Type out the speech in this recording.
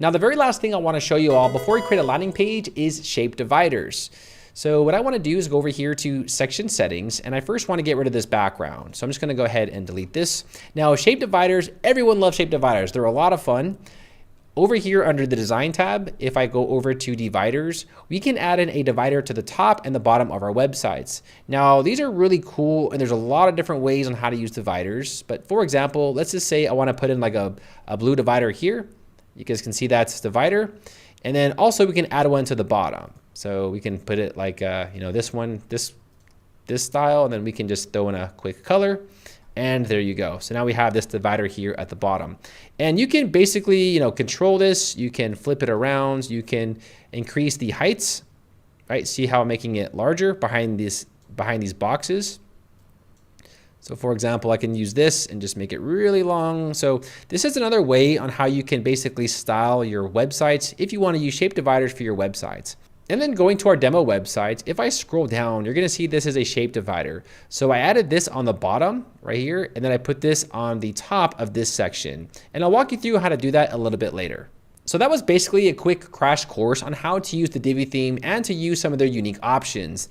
Now, the very last thing I want to show you all before we create a landing page is shape dividers. So what I want to do is go over here to section settings, and I first want to get rid of this background. So I'm just going to go ahead and delete this. Now, shape dividers, everyone loves shape dividers. They're a lot of fun. Over here under the design tab, if I go over to dividers, we can add in a divider to the top and the bottom of our websites. Now, these are really cool, and there's a lot of different ways on how to use dividers. But for example, let's just say I want to put in like a blue divider here. You guys can see that's divider. And then also we can add one to the bottom. So we can put it like, this one, this style, and then we can just throw in a quick color. And there you go. So now we have this divider here at the bottom. And you can basically, control this. You can flip it around. You can increase the heights, right? See how I'm making it larger behind these boxes. So for example, I can use this and just make it really long. So this is another way on how you can basically style your websites if you want to use shape dividers for your websites. And then going to our demo website, if I scroll down, you're going to see this is a shape divider. So I added this on the bottom right here, and then I put this on the top of this section. And I'll walk you through how to do that a little bit later. So that was basically a quick crash course on how to use the Divi theme and to use some of their unique options.